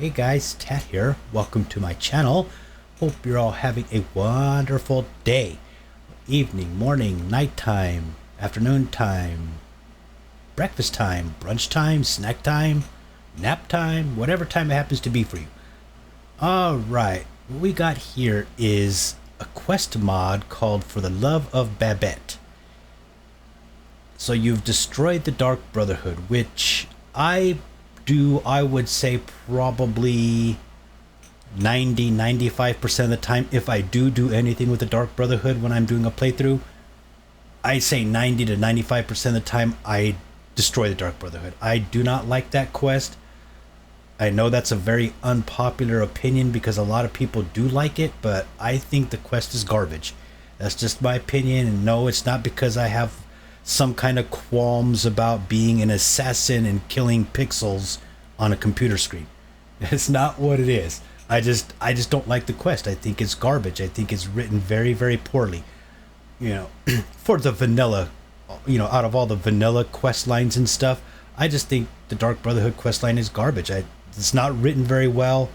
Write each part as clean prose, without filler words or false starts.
Hey guys, Tat here. Welcome to my channel. Hope you're all having a wonderful day. Evening, morning, nighttime, afternoon time, breakfast time, brunch time, snack time, nap time, whatever time it happens to be for you. Alright, what we got here is a quest mod called For the Love of Babette. So you've destroyed the Dark Brotherhood, which I would say probably 95% of the time. If I do anything with the Dark Brotherhood when I'm doing a playthrough, I say 90 to 95% of the time I destroy the Dark Brotherhood. I do not like that quest. I know that's a very unpopular opinion because a lot of people do like it, but I think the quest is garbage. That's just my opinion, and no, it's not because I have some kind of qualms about being an assassin and killing pixels on a computer screen. It's not what it is. I just don't like the quest. I think it's garbage. I think it's written very, very poorly. For the vanilla, out of all the vanilla quest lines and stuff, I just think the Dark Brotherhood quest line is garbage. It's not written very well,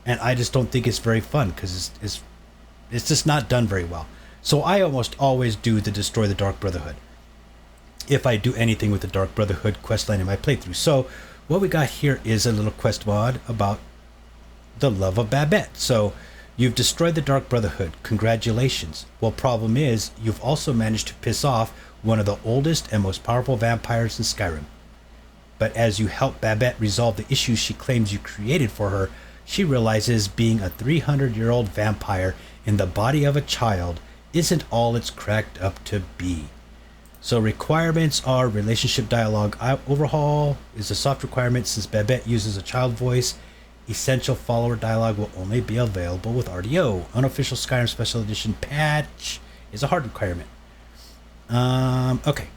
and I just don't think it's very fun because it's just not done very well. So I almost always do the Destroy the Dark Brotherhood if I do anything with the Dark Brotherhood questline in my playthrough. So what we got here is a little quest mod about the Love of Babette. So you've destroyed the Dark Brotherhood. Congratulations. Well, problem is you've also managed to piss off one of the oldest and most powerful vampires in Skyrim. But as you help Babette resolve the issues she claims you created for her, she realizes being a 300-year-old vampire in the body of a child isn't all it's cracked up to be. So requirements are relationship dialogue overhaul is a soft requirement since Babette uses a child voice. Essential follower dialogue will only be available with RDO. Unofficial Skyrim Special Edition patch is a hard requirement. Okay.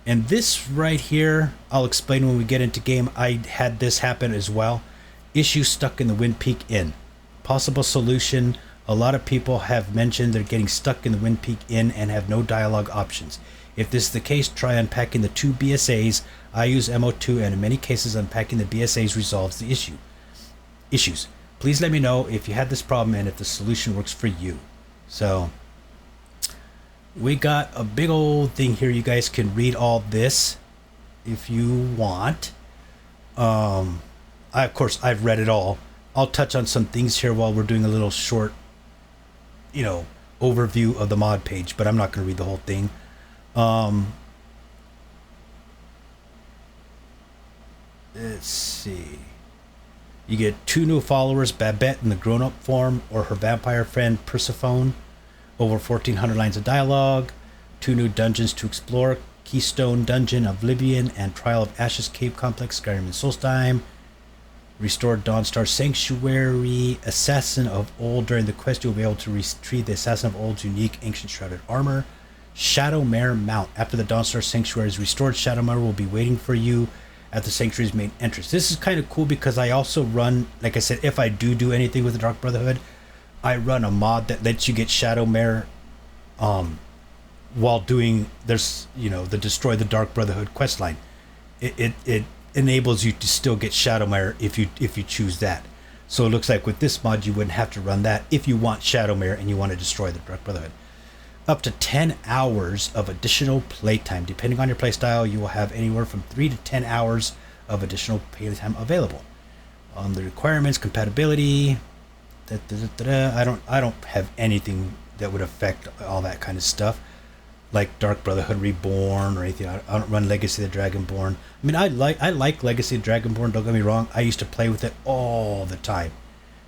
And this right here, I'll explain when we get into game. I had this happen as well. Issue stuck in the Wind Peak Inn. Possible solution. A lot of people have mentioned they're getting stuck in the Wind Peak Inn and have no dialogue options. If this is the case, try unpacking the two BSAs. I use MO2, and in many cases unpacking the BSAs resolves the issues. Please let me know if you had this problem and if the solution works for you. So we got a big old thing here. You guys can read all this if you want. Of course I've read it all. I'll touch on some things here while we're doing a little short overview of the mod page, but I'm not going to read the whole thing. Let's see. You get 2 new followers, Babette in the grown-up form or her vampire friend Persephone. Over 1,400 lines of dialogue. 2 new dungeons to explore, Keystone Dungeon of Libyan and Trial of Ashes Cave Complex, Skyrim and Solstheim. Restored Dawnstar Sanctuary, Assassin of Old. During the quest, you'll be able to retrieve the Assassin of Old's unique ancient shrouded armor. Shadowmare Mount. After the Dawnstar Sanctuary is restored, Shadowmare will be waiting for you at the Sanctuary's main entrance. This is kind of cool because I also run, like I said, if I do anything with the Dark Brotherhood, I run a mod that lets you get Shadowmare while doing the Destroy the Dark Brotherhood questline. It enables you to still get Shadowmare if you choose that. So it looks like with this mod you wouldn't have to run that if you want Shadowmare and you want to destroy the Dark Brotherhood. Up to 10 hours of additional playtime. Depending on your playstyle, you will have anywhere from 3 to 10 hours of additional playtime available. On the requirements, compatibility, I don't have anything that would affect all that kind of stuff, like Dark Brotherhood Reborn or anything. I don't run Legacy of the Dragonborn. I mean, I like Legacy of the Dragonborn, don't get me wrong. I used to play with it all the time.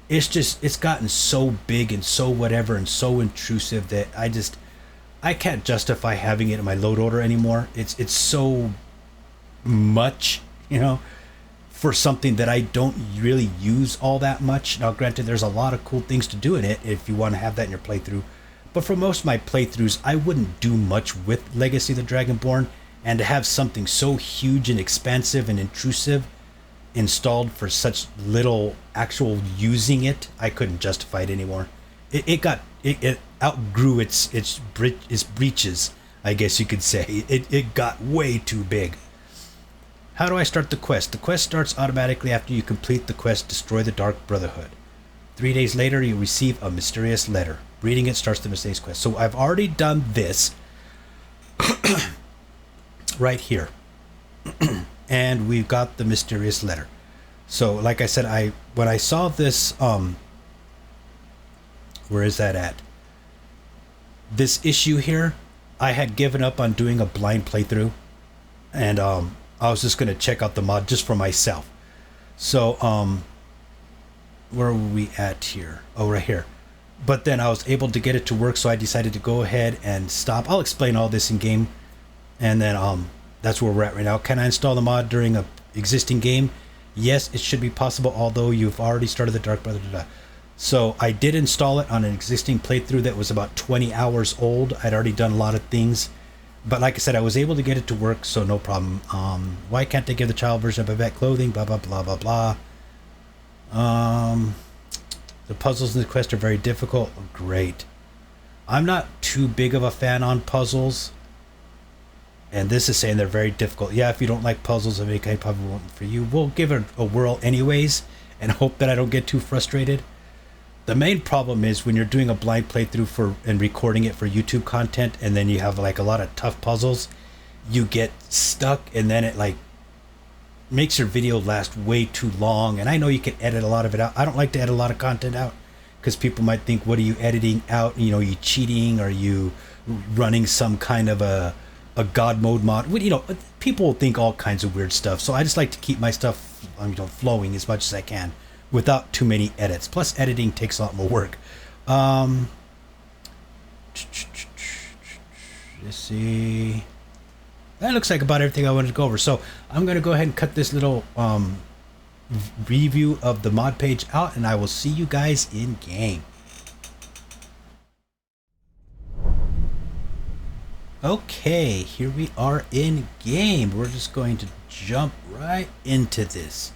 It's gotten so big and so whatever and so intrusive that I can't justify having it in my load order anymore. It's so much, for something that I don't really use all that much. Now, granted, there's a lot of cool things to do in it if you want to have that in your playthrough. But for most of my playthroughs, I wouldn't do much with Legacy of the Dragonborn, and to have something so huge and expansive and intrusive installed for such little actual using it, I couldn't justify it anymore. It outgrew its breaches, I guess you could say. It got way too big. How do I start the quest? The quest starts automatically after you complete the quest, Destroy the Dark Brotherhood. 3 days later, you receive a mysterious letter. Reading it starts the mysterious quest. So I've already done this right here. And we've got the mysterious letter. So like I said, when I saw this, where is that at? This issue here, I had given up on doing a blind playthrough. And I was just going to check out the mod just for myself. So where were we at here? Oh, right here. But then I was able to get it to work, so I decided to go ahead and stop. I'll explain all this in game, and then that's where we're at right now. Can I install the mod during a existing game? Yes, it should be possible, although you've already started the Dark Brotherhood. So I did install it on an existing playthrough that was about 20 hours old. I'd already done a lot of things, but like I said, I was able to get it to work, so no problem. Why can't they give the child version of Babette clothing? Blah blah blah blah blah. The puzzles in the quest are very difficult. Great. I'm not too big of a fan on puzzles. And this is saying they're very difficult. Yeah, if you don't like puzzles, I think I probably won't for you. We'll give it a whirl anyways and hope that I don't get too frustrated. The main problem is when you're doing a blind playthrough and recording it for YouTube content, and then you have like a lot of tough puzzles, you get stuck, and then it like makes your video last way too long. And I know you can edit a lot of it out. I don't like to edit a lot of content out because people might think, what are you editing out? You know, are you cheating? Are you running some kind of a god mode mod? You know, people think all kinds of weird stuff. So I just like to keep my stuff, you know, flowing as much as I can without too many edits. Plus editing takes a lot more work. Let's see. That looks like about everything I wanted to go over. So I'm going to go ahead and cut this little review of the mod page out, and I will see you guys in game. Okay, here we are in game. We're just going to jump right into this.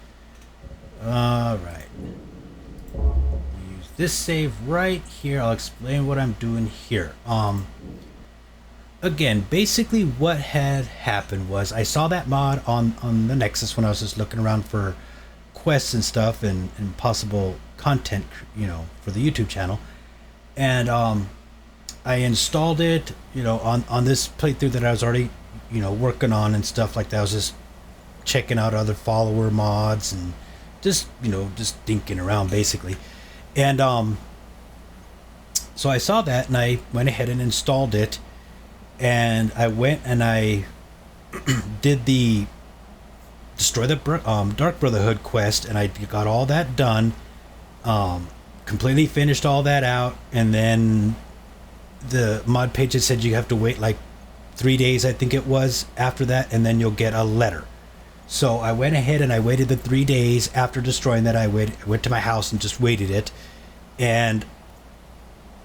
Alright. Use this save right here. I'll explain what I'm doing here. Again, basically what had happened was I saw that mod on the Nexus when I was just looking around for quests and stuff and possible content, you know, for the YouTube channel. And I installed it, you know, on this playthrough that I was already, you know, working on and stuff like that. I was just checking out other follower mods and just, you know, just dinking around basically. And so I saw that and I went ahead and installed it. And I went and I did the Destroy the Dark Brotherhood quest, and I got all that done, completely finished all that out, and then the mod page had said you have to wait like 3 days, I think it was, after that, and then you'll get a letter. So I went ahead and I waited the 3 days after destroying that. I went to my house and just waited it, and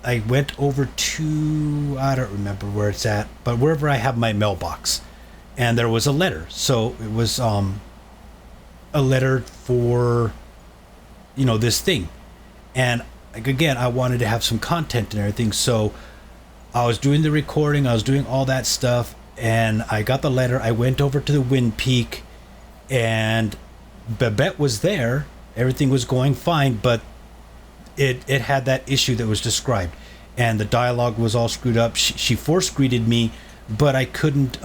I went over to, I don't remember where it's at, but wherever I have my mailbox, and there was a letter. So it was a letter for, you know, this thing. And again, I wanted to have some content and everything, so I was doing the recording, I was doing all that stuff, and I got the letter. I went over to the Wind Peak, and Babette was there. Everything was going fine, but it had that issue that was described, and the dialogue was all screwed up. She force greeted me, but I couldn't,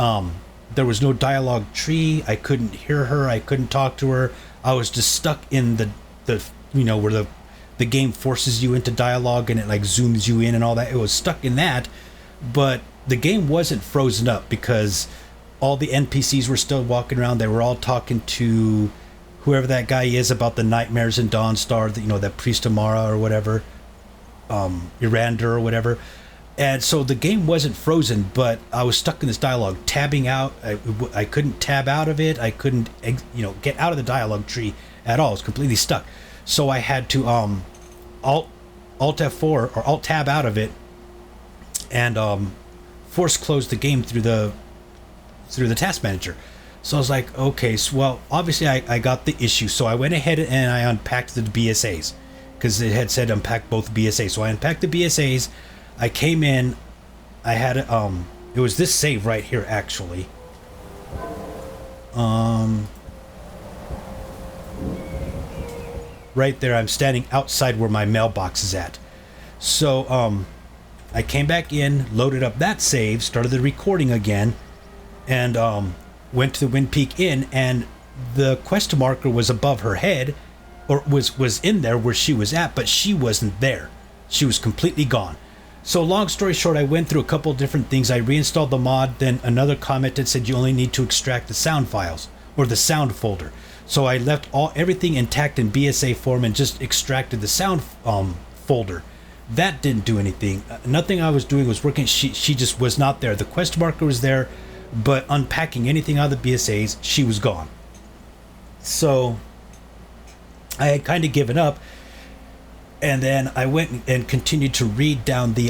there was no dialogue tree. I couldn't hear her. I couldn't talk to her. I was just stuck in the you know, where the game forces you into dialogue and it like zooms you in and all that. It was stuck in that, but the game wasn't frozen up because all the NPCs were still walking around. They were all talking to whoever that guy is about the nightmares in Dawnstar, you know, that priest Amara or whatever, Irander or whatever. And so the game wasn't frozen, but I was stuck in this dialogue, tabbing out. I couldn't tab out of it. I couldn't, you know, get out of the dialogue tree at all. I was completely stuck. So I had to Alt F4 or Alt tab out of it and force close the game through the task manager. So I was like, okay, so, well, obviously I got the issue. So I went ahead and I unpacked the BSAs because it had said unpack both BSAs. So I unpacked the BSAs. I came in. I had it was this save right here actually. right there. I'm standing outside where my mailbox is at. So I came back in, loaded up that save, started the recording again, and went to the Wind Peak Inn, and the quest marker was above her head, or was in there where she was at, but she wasn't there. She was completely gone. So long story short, I went through a couple different things. I reinstalled the mod, then another comment that said you only need to extract the sound files or the sound folder. So I left everything intact in BSA form and just extracted the sound folder. That didn't do anything. Nothing I was doing was working. She just was not there. The quest marker was there, but unpacking anything out of the BSAs, she was gone. So I had kind of given up. And then I went and continued to read down the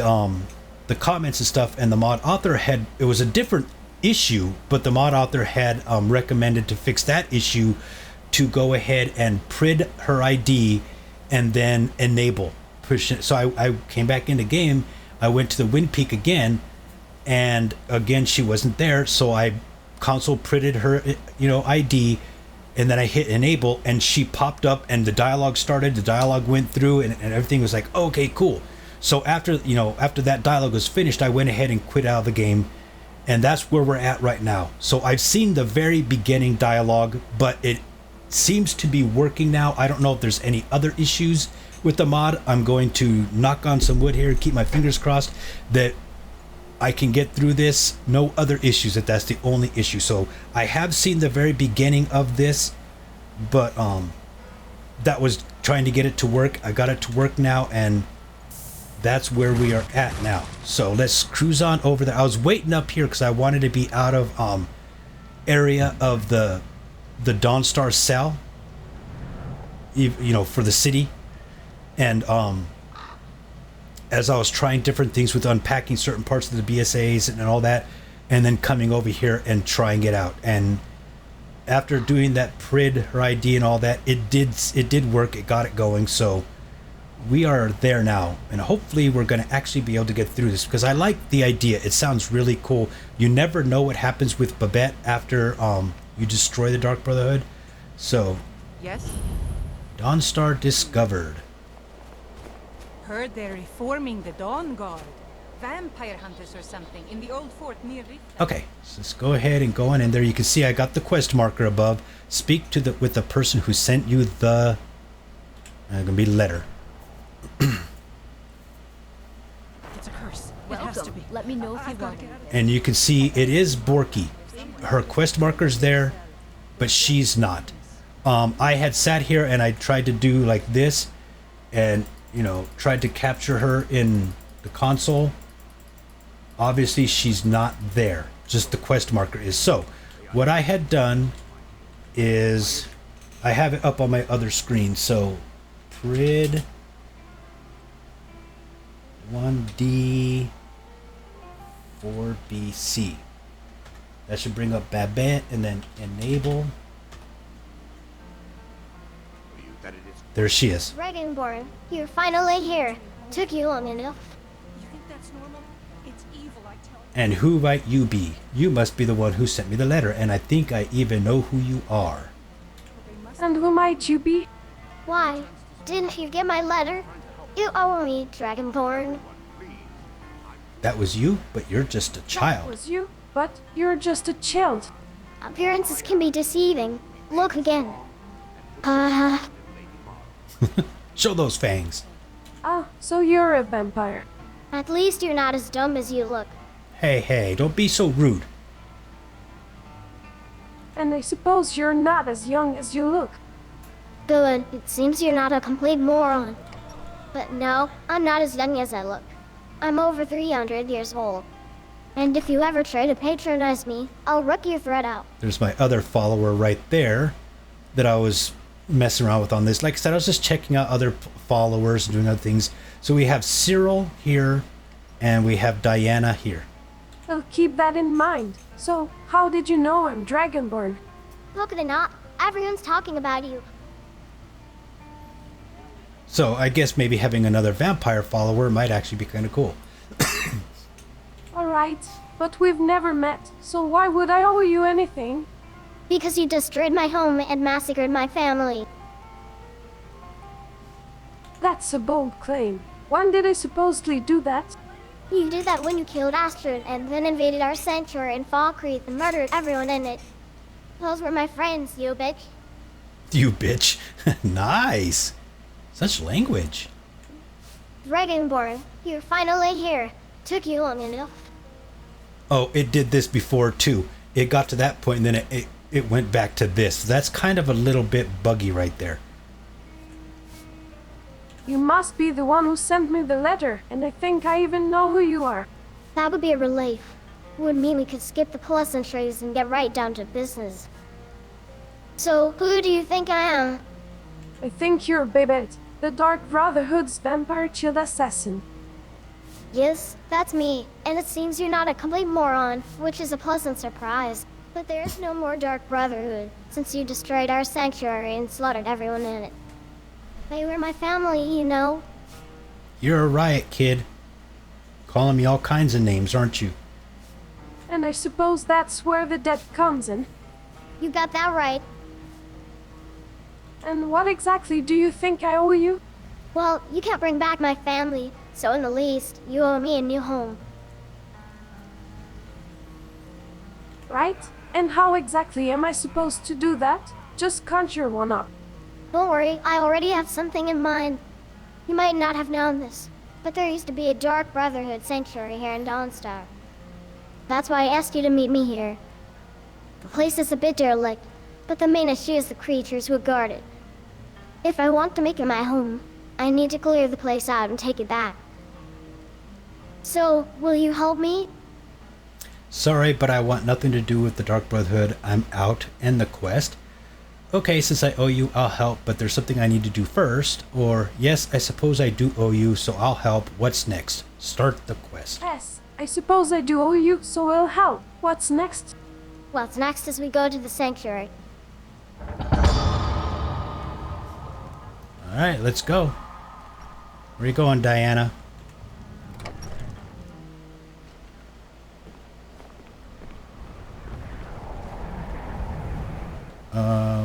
comments and stuff, and the mod author it was a different issue, but the mod author had recommended to fix that issue to go ahead and PRID her ID and then enable push it. So I came back into game. I went to the Wind Peak again, and again she wasn't there. So I console PRIDed her ID. And then I hit enable, and she popped up, and the dialogue started. The dialogue went through, and everything was like, okay, cool. So after that dialogue was finished, I went ahead and quit out of the game, and that's where we're at right now. So I've seen the very beginning dialogue, but it seems to be working now. I don't know if there's any other issues with the mod. I'm going to knock on some wood here, keep my fingers crossed that I can get through this. No other issues, that's the only issue. So I have seen the very beginning of this, but that was trying to get it to work. I got it to work now, and that's where we are at now. So let's cruise on over there. I was waiting up here because I wanted to be out of area of the Dawnstar cell, for the city. And as I was trying different things with unpacking certain parts of the BSAs and all that, and then coming over here and trying it out. And after doing that PRID, her ID and all that, it did work. It got it going. So we are there now, and hopefully we're going to actually be able to get through this, because I like the idea. It sounds really cool. You never know what happens with Babette after you destroy the Dark Brotherhood. So yes, Dawnstar discovered. Heard they're reforming the Dawn Guard. Vampire hunters or something in the old fort near Rift. Okay, so let's go ahead and go on in there. You can see I got the quest marker above. Speak to with the person who sent you the gonna be letter. It's a curse. Welcome. It has to be. Let me know if you want it. And you can see it is Borky. Her quest marker's there, but she's not. I had sat here and I tried to do like this, and tried to capture her in the console. Obviously she's not there, just the quest marker is. So what I had done is I have it up on my other screen. So PRID 1D 4BC, that should bring up Babette, and then enable. There she is. Dragonborn, you're finally here. Took you long enough. You think that's normal? It's evil, I tell you. And who might you be? You must be the one who sent me the letter, and I think I even know who you are. And who might you be? Why? Didn't you get my letter? You owe me, Dragonborn. That was you, but you're just a That child. was you, but you're just a child. Appearances can be deceiving. Look again. Show those fangs. Ah, so you're a vampire. At least you're not as dumb as you look. Hey, don't be so rude. And I suppose you're not as young as you look. Good. It seems you're not a complete moron. But no, I'm not as young as I look. I'm over 300 years old. And if you ever try to patronize me, I'll rip your thread out. There's my other follower right there that I was messing around with on this. Like I said, I was just checking out other followers and doing other things. So we have Cyril here, and we have Diana here. Well, keep that in mind. So, how did you know I'm Dragonborn? Look at it not. Everyone's talking about you. So I guess maybe having another vampire follower might actually be kind of cool. Alright, but we've never met, so why would I owe you anything? Because you destroyed my home and massacred my family. That's a bold claim. When did I supposedly do that? You did that when you killed Astrid and then invaded our sanctuary in Falkreath and murdered everyone in it. Those were my friends, you bitch. You bitch. Nice. Such language. Dragonborn, you're finally here. Took you long enough. Oh, it did this before too. It got to that point and then it went back to this. That's kind of a little bit buggy right there. You must be the one who sent me the letter, and I think I even know who you are. That would be a relief. Would mean we could skip the pleasantries and get right down to business. So, who do you think I am? I think you're Babette, the Dark Brotherhood's vampire child assassin. Yes, that's me. And it seems you're not a complete moron, which is a pleasant surprise. But there is no more Dark Brotherhood, since you destroyed our sanctuary and slaughtered everyone in it. They were my family, you know. You're a riot, kid. Calling me all kinds of names, aren't you? And I suppose that's where the debt comes in. You got that right. And what exactly do you think I owe you? Well, you can't bring back my family, so in the least, you owe me a new home. Right? And how exactly am I supposed to do that? Just conjure one up. Don't worry, I already have something in mind. You might not have known this, but there used to be a Dark Brotherhood sanctuary here in Dawnstar. That's why I asked you to meet me here. The place is a bit derelict, but the main issue is the creatures who guard it. If I want to make it my home, I need to clear the place out and take it back. So, will you help me? Sorry, but I want nothing to do with the Dark Brotherhood. I'm out and the quest. Okay, since I owe you, I'll help, but there's something I need to do first. Or, yes, I suppose I do owe you, so I'll help. What's next? Start the quest. Yes, I suppose I do owe you, so I'll help. What's next? What's next is we go to the sanctuary. Alright, let's go. Where you going, Diana?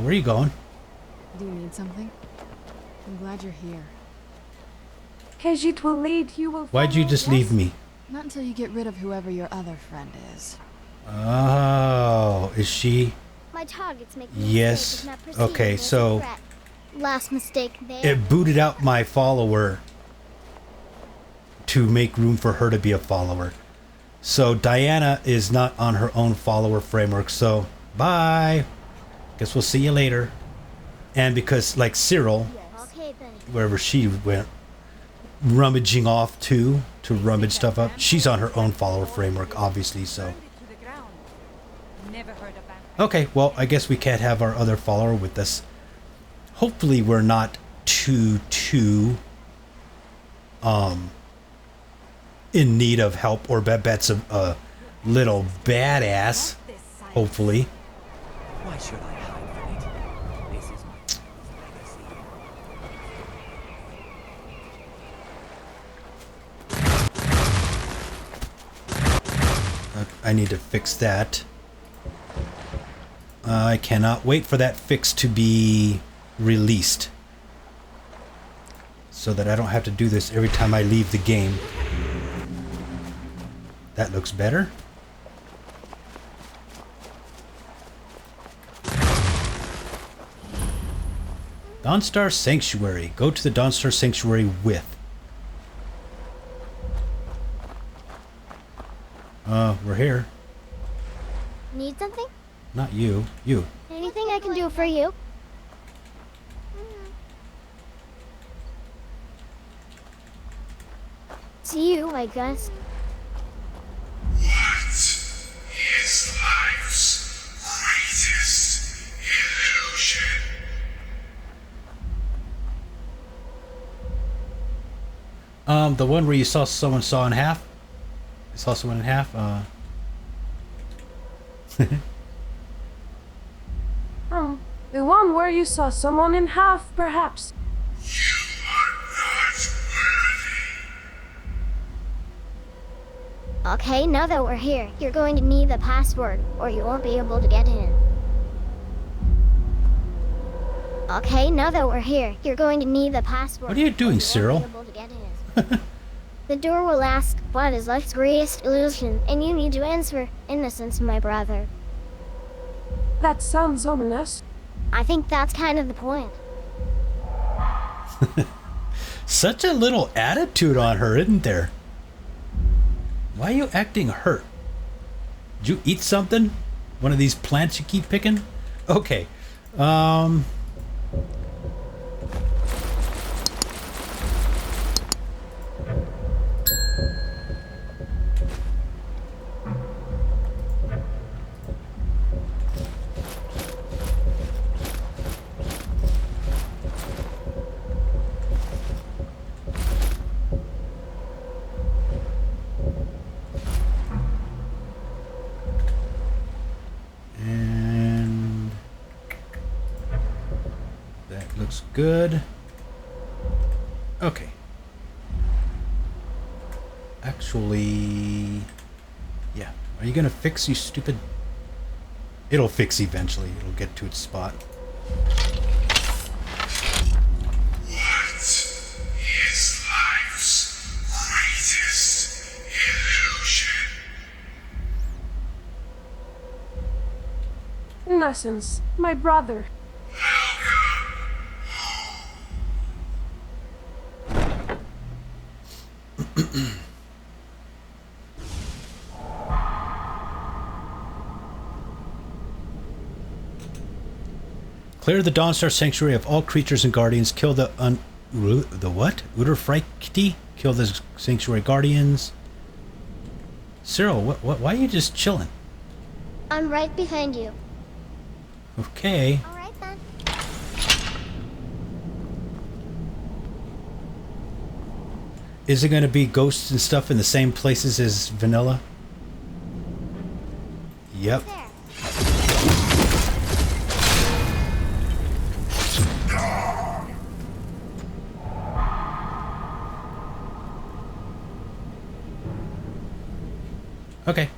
Where are you going? Do you need something? I'm glad you're here. Khajiit will lead, you will Why'd you follow, just yes? leave me? Not until you get rid of whoever your other friend is. Oh, is she? My targets make Yes. Okay, so last mistake there. it booted out my follower to make room for her to be a follower. So Diana is not on her own follower framework, so bye. Guess we'll see you later. And because, like Cyril, Okay then. wherever she went rummaging off to rummage stuff up, she's on her own follower framework, obviously, so. Burned it to the ground. Never heard of that. Okay, well, I guess we can't have our other follower with us. Hopefully we're not too in need of help, or Babette's a little badass, This side. hopefully. Why should I hide from it? This is my legacy. I need to fix that. I cannot wait for that fix to be released, so that I don't have to do this every time I leave the game. That looks better. Dawnstar Sanctuary. Go to the Dawnstar Sanctuary with. We're here. Need something? Not you. You. Anything I can do for you? It's you, I guess. What is life's greatest illusion? The one where you saw someone saw in half? You saw someone in half? The one where you saw someone in half, perhaps. You are not worthy. Okay, now that we're here, you're going to need the password, or you won't be able to get in. Okay, now that we're here, you're going to need the password. What are you doing, Cyril? Able to get in. The door will ask, what is life's greatest illusion? And you need to answer, innocence, my brother. That sounds ominous. I think that's kind of the point. Such a little attitude on her, isn't there? Why are you acting hurt? Did you eat something? One of these plants you keep picking? Okay. And that looks good. Okay. Actually, yeah. Are you gonna fix, you stupid? It'll fix eventually. It'll get to its spot. What is life's greatest illusion? Innocence, my brother. Clear the Dawnstar Sanctuary of all creatures and guardians. Kill the what? Uderfrikti? Kill the Sanctuary Guardians. Cyril, what? Why are you just chilling? I'm right behind you. Okay. Alright then. Is it going to be ghosts and stuff in the same places as vanilla? Yep. There. Okay.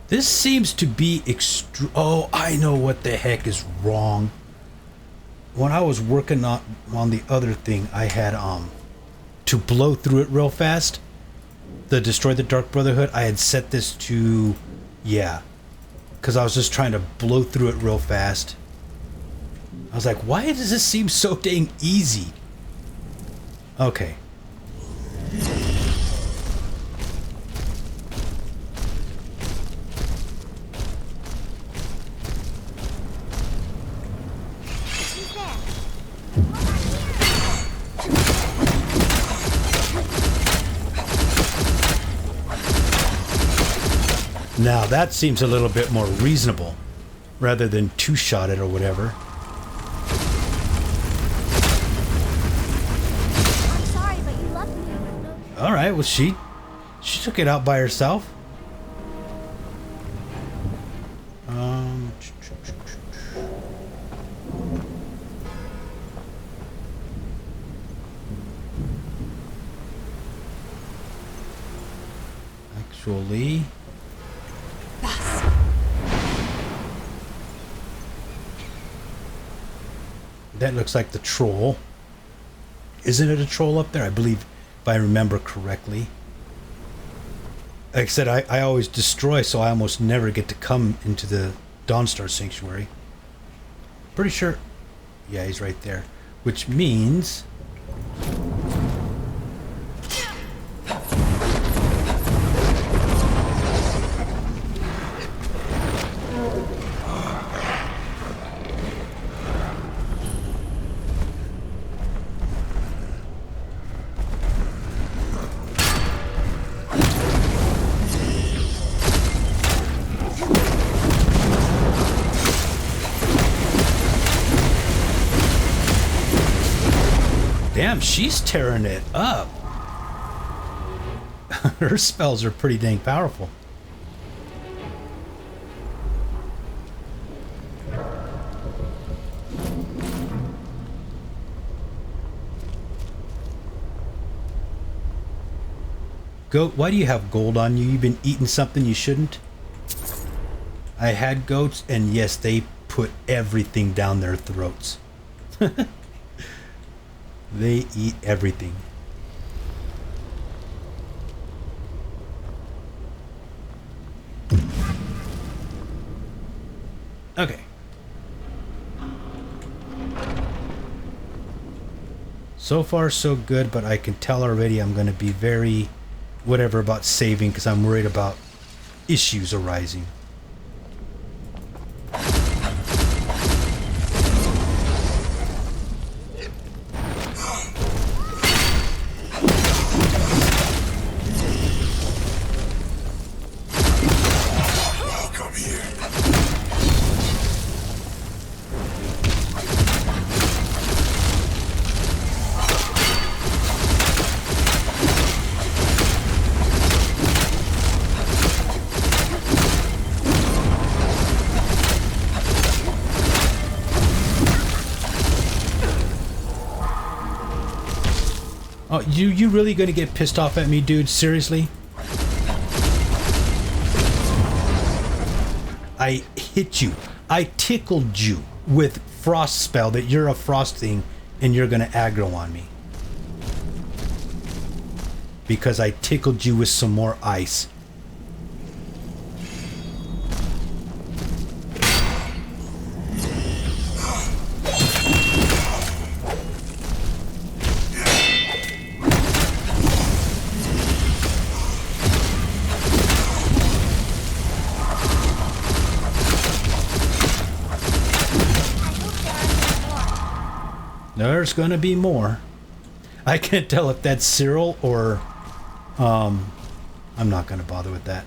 This seems to be oh, I know what the heck is wrong. When I was working on the other thing, I had to blow through it real fast. The Destroy the Dark Brotherhood, I had set this to, yeah, because I was just trying to blow through it real fast. I was like, why does this seem so dang easy? Okay. He's there. Now that seems a little bit more reasonable, rather than two-shot it or whatever. I'm sorry, but you left me with no. All right, well she took it out by herself. Actually, that looks like the troll. Isn't it a troll up there? I believe, if I remember correctly. Like I said, I always destroy, so I almost never get to come into the Dawnstar Sanctuary. Pretty sure. Yeah, he's right there. Which means... Damn, she's tearing it up. Her spells are pretty dang powerful. Goat, why do you have gold on you? You've been eating something you shouldn't? I had goats, and yes, they put everything down their throats. They eat everything. Okay. So far, so good, but I can tell already I'm going to be very whatever about saving because I'm worried about issues arising. Welcome here. Oh, you really gonna get pissed off at me, dude? Seriously? I hit you. I tickled you with frost spell that you're a frost thing and you're gonna aggro on me. Because I tickled you with some more ice. There's gonna be more. I can't tell if that's Cyril or I'm not gonna bother with that.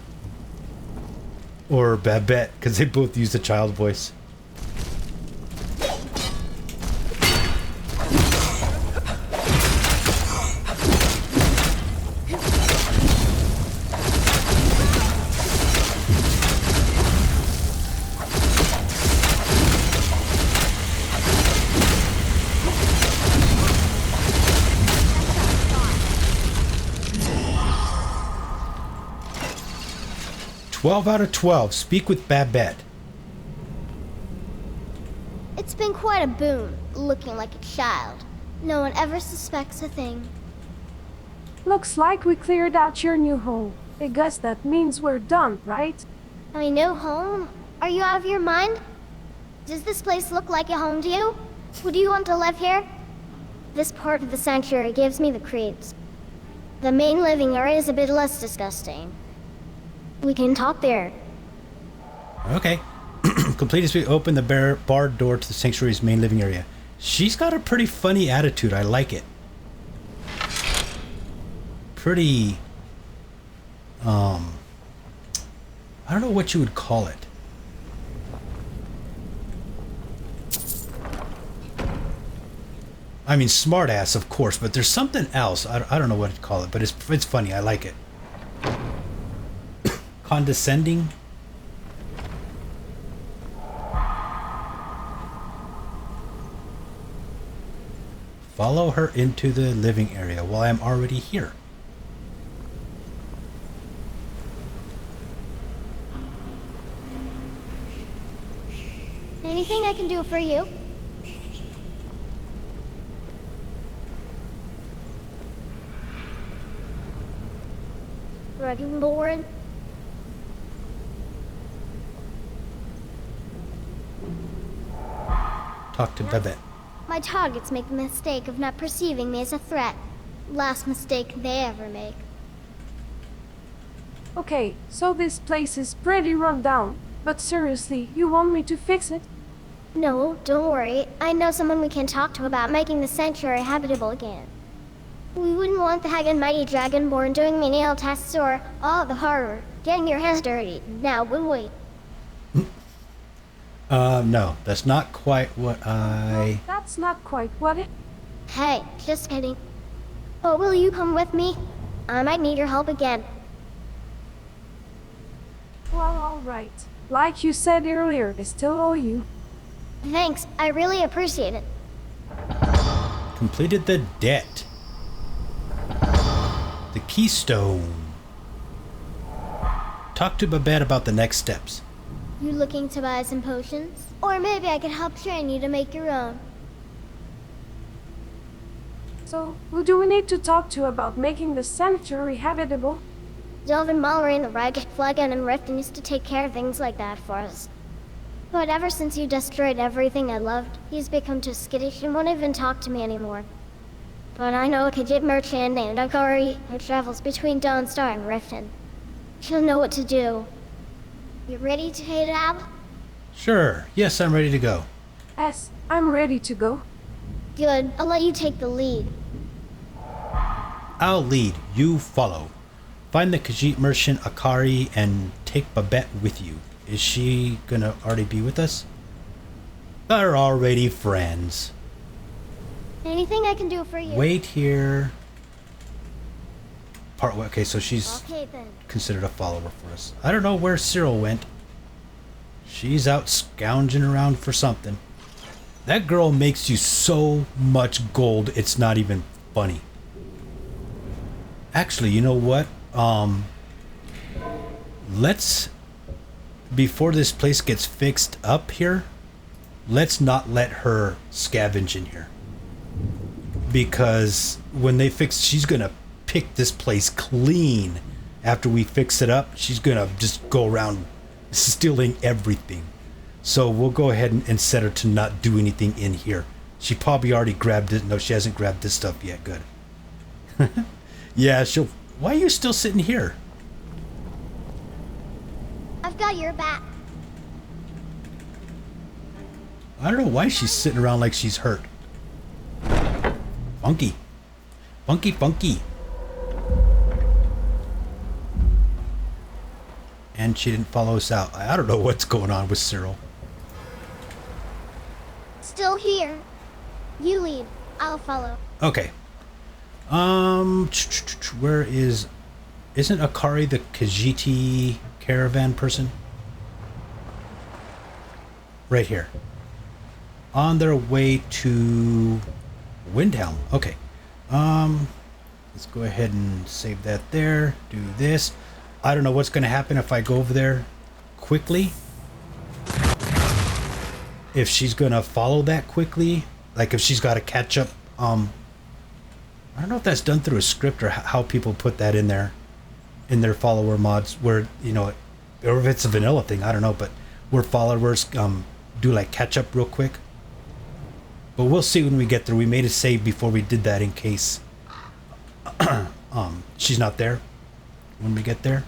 Or Babette, because they both use the child voice. "12 out of 12. Speak with Babette." It's been quite a boon, looking like a child. No one ever suspects a thing. Looks like we cleared out your new home. I guess that means we're done, right? My new home? Are you out of your mind? Does this place look like a home to you? Would you want to live here? This part of the sanctuary gives me the creeps. The main living area is a bit less disgusting. We can talk there. Okay. Complete as we open the barred door to the sanctuary's main living area. She's got a pretty funny attitude. I like it. Pretty... I don't know what you would call it. I mean, smart ass, of course, but there's something else. I don't know what to call it, but it's funny. I like it. Condescending. Follow her into the living area while I'm already here. Anything I can do for you? Dragonborn? Talk to Babette. My targets make the mistake of not perceiving me as a threat. Last mistake they ever make. Okay, so this place is pretty run down. But seriously, you want me to fix it? No, don't worry. I know someone we can talk to about making the sanctuary habitable again. We wouldn't want the hag and mighty dragonborn doing menial tasks or, oh, the horror, getting your hands dirty. Now, would we? No, that's not quite what I... That's not quite what it... Hey, just kidding. But will you come with me? I might need your help again. Well, alright. Like you said earlier, I still owe you. Thanks, I really appreciate it. Completed the debt. The keystone. Talk to Babette about the next steps. You looking to buy some potions? Or maybe I could help train you to make your own. So, who do we need to talk to about making the sanctuary habitable? Delvin Mallory and the Ragged Flagon and Riften used to take care of things like that for us. But ever since you destroyed everything I loved, he's become too skittish and won't even talk to me anymore. But I know a Khajiit merchant named Akari who travels between Dawnstar and Riften. She'll know what to do. You ready to head out? Sure. Yes, I'm ready to go. Yes, I'm ready to go. Good, I'll let you take the lead. I'll lead. You follow. Find the Khajiit merchant Akari and take Babette with you. Is she gonna already be with us? They're already friends. Anything I can do for you? Wait here. Okay, so she's Okay then. considered a follower for us. I don't know where Cyril went. She's out scounging around for something. That girl makes you so much gold, it's not even funny. Actually, you know what? Let's, before this place gets fixed up here, let's not let her scavenge in here. Because when they fix, she's gonna pick this place clean after we fix it up. She's gonna just go around stealing everything. So we'll go ahead and set her to not do anything in here. She probably already grabbed it. No, she hasn't grabbed this stuff yet. Good. Yeah, she'll... Why are you still sitting here? I've got your back. I don't know why she's sitting around like she's hurt. Funky. Funky, funky. And she didn't follow us out. I don't know what's going on with Cyril. Still here. You lead. I'll follow. Okay. Where is... Isn't Akari the Khajiit caravan person? Right here. On their way to Windhelm. Okay. Let's go ahead and save that there. Do this. I don't know what's going to happen if I go over there quickly. If she's going to follow that quickly. Like if she's got to catch up. I don't know if that's done through a script or how people put that in there. In their follower mods. Where, you know, or if it's a vanilla thing. I don't know. But where followers do like catch up real quick. But we'll see when we get there. We made a save before we did that in case she's not there when we get there.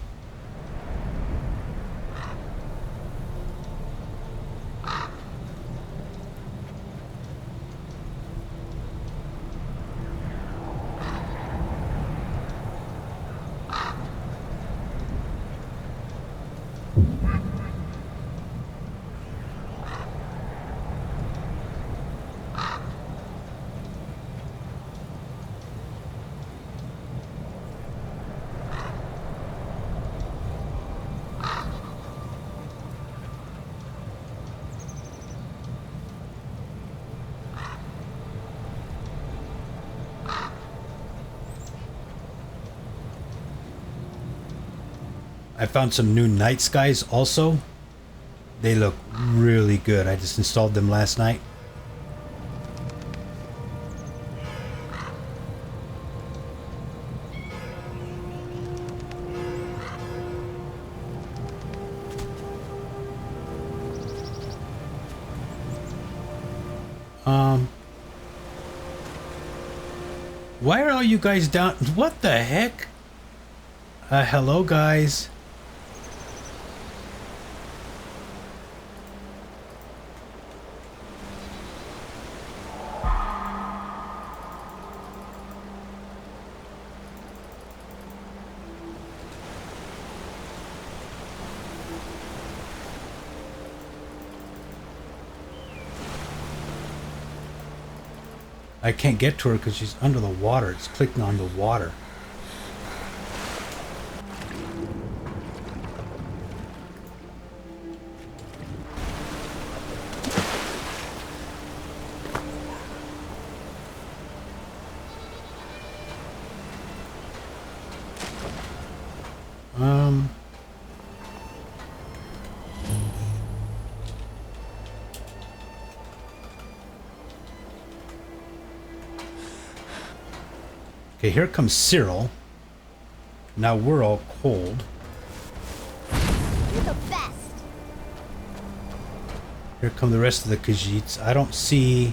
I found some new night skies also. They look really good. I just installed them last night. Why are all you guys down? What the heck? Hello guys. I can't get to her because she's under the water. It's clicking on the water. Okay, here comes Cyril. Now we're all cold. You're the best. Here come the rest of the Khajiits. I don't see...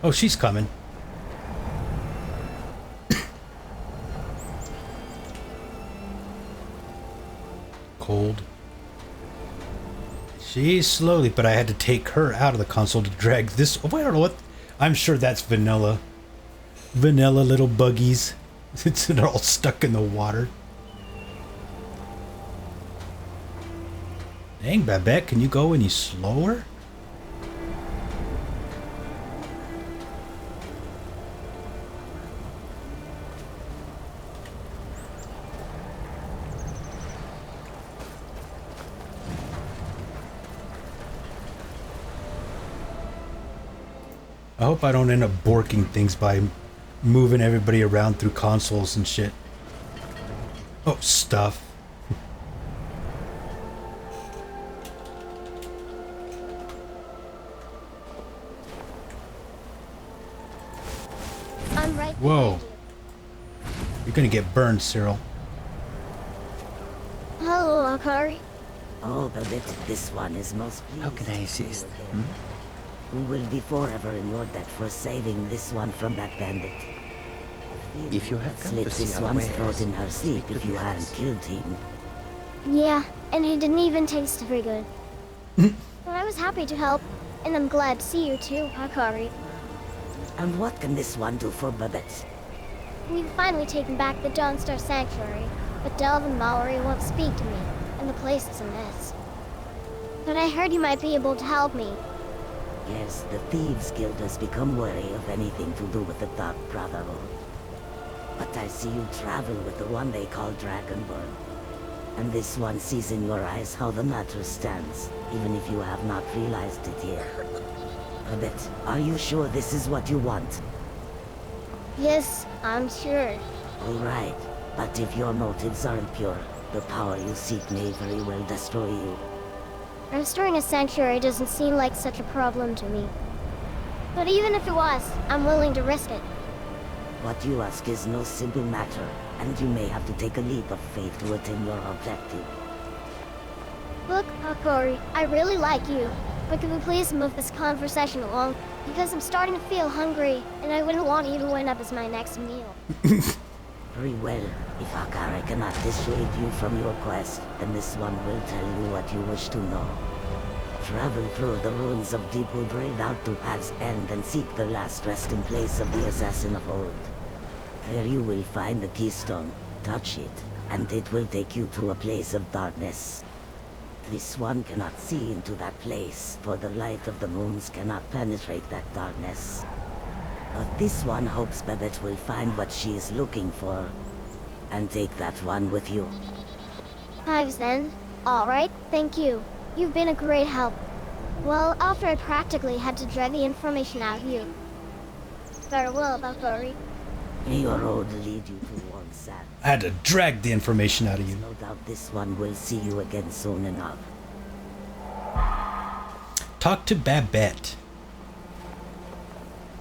Oh, she's coming. Cold. She's slowly, but I had to take her out of the console to drag this. Oh, I don't know what. I'm sure that's vanilla. Vanilla little buggies. They're all stuck in the water. Dang, Babette, can you go any slower? I hope I don't end up borking things by moving everybody around through consoles and shit. Oh, stuff. I'm right Whoa. behind you. You're gonna get burned, Cyril. Hello, Akari. Oh, Babette, this one is most pleased. How can I assist? We will be forever in your debt for saving this one from that bandit. If you have come Slit to see this our one's wares, throat in her sleep it if could you be hadn't us. killed him. Yeah, and he didn't even taste very good. But I was happy to help, and I'm glad to see you too, Akari. And what can this one do for Babette? We've finally taken back the Dawnstar Sanctuary, but Delve and Mallory won't speak to me, and the place is a mess. But I heard you might be able to help me. Yes, the Thieves Guild has become wary of anything to do with the Dark Brotherhood. But I see you travel with the one they call Dragonborn. And this one sees in your eyes how the matter stands, even if you have not realized it yet. Babette, are you sure this is what you want? Yes, I'm sure. All right, but if your motives aren't pure, the power you seek may very well destroy you. Restoring a sanctuary doesn't seem like such a problem to me. But even if it was, I'm willing to risk it. What you ask is no simple matter, and you may have to take a leap of faith to attain your objective. Look, Akari, I really like you, but can we please move this conversation along? Because I'm starting to feel hungry, and I wouldn't want you to end up as my next meal. Very well. If Akara cannot dissuade you from your quest, then this one will tell you what you wish to know. Travel through the ruins of Deepwood Raid out to Path's End and seek the last resting place of the assassin of old. There you will find the keystone. Touch it, and it will take you to a place of darkness. This one cannot see into that place, for the light of the moons cannot penetrate that darkness. But this one hopes Babette will find what she is looking for, and take that one with you. Hives then. Alright, thank you. You've been a great help. Well, after I practically had to drag the information out of you. Farewell, Akari. May your road lead you to warm sand. I had to drag the information out of you. No doubt this one will see you again soon enough. Talk to Babette.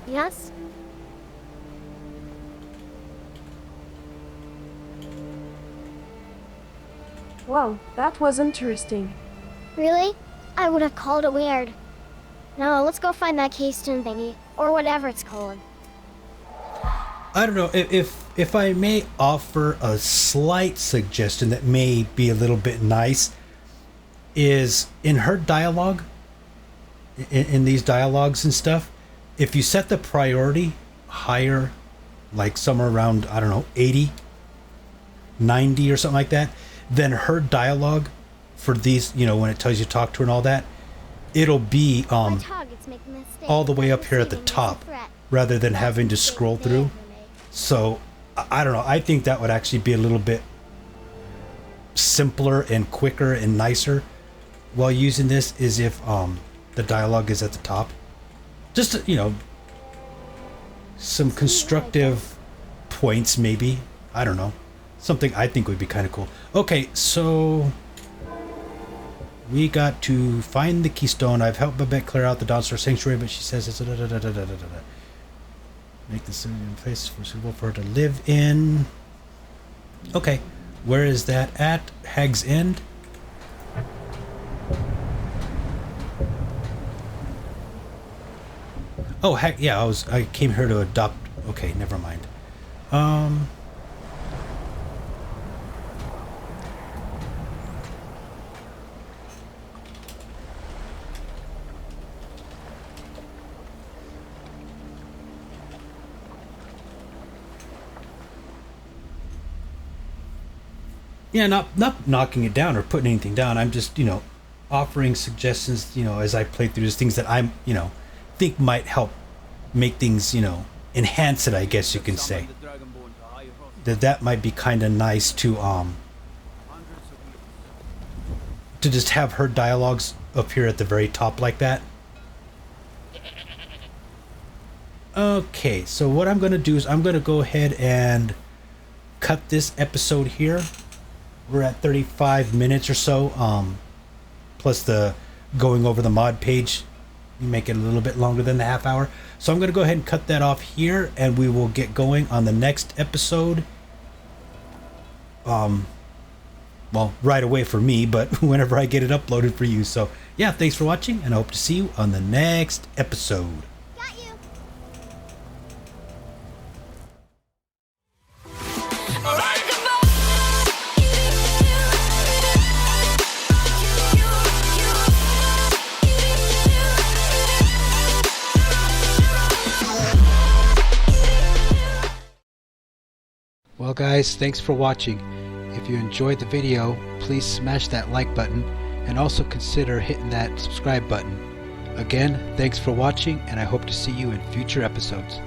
Yes? Well, that was interesting. Really? I would have called it weird. Now, let's go find that keystone thingy, or whatever it's called. I don't know if I may offer a slight suggestion that may be a little bit nice, is in her dialogue, in these dialogues and stuff, if you set the priority higher, like somewhere around, I don't know, 80, 90 or something like that, then her dialogue for these, you know, when it tells you to talk to her and all that, it'll be My targets make a mistake all the way of up here at the perceiving me as a top threat. rather than That's having a to mistake scroll they through. ever made. So I don't know. I think that would actually be a little bit simpler and quicker and nicer while using this, is if the dialogue is at the top. Just you know, some constructive points maybe. I don't know. Something I think would be kind of cool. Okay, so we got to find the keystone. I've helped Babette clear out the Dawnstar Sanctuary, but she says it's make this a place for suitable for her to live in. Okay, where is that at? Hag's End. Oh heck yeah, I came here to adopt. Okay, never mind. Yeah, not knocking it down or putting anything down. I'm just, you know, offering suggestions, you know, as I play through these things that I'm, you know, think might help make things, you know, enhance it, I guess you can say. That might be kind of nice to just have her dialogues up here at the very top like that. Okay, so what I'm going to do is I'm going to go ahead and cut this episode here. We're at 35 minutes or so, plus the going over the mod page. You make it a little bit longer than the half hour. So I'm going to go ahead and cut that off here, and we will get going on the next episode. Well, right away for me, but whenever I get it uploaded for you. So yeah, thanks for watching, and I hope to see you on the next episode. Got you. Well guys, thanks for watching. If you enjoyed the video, please smash that like button and also consider hitting that subscribe button. Again, thanks for watching, and I hope to see you in future episodes.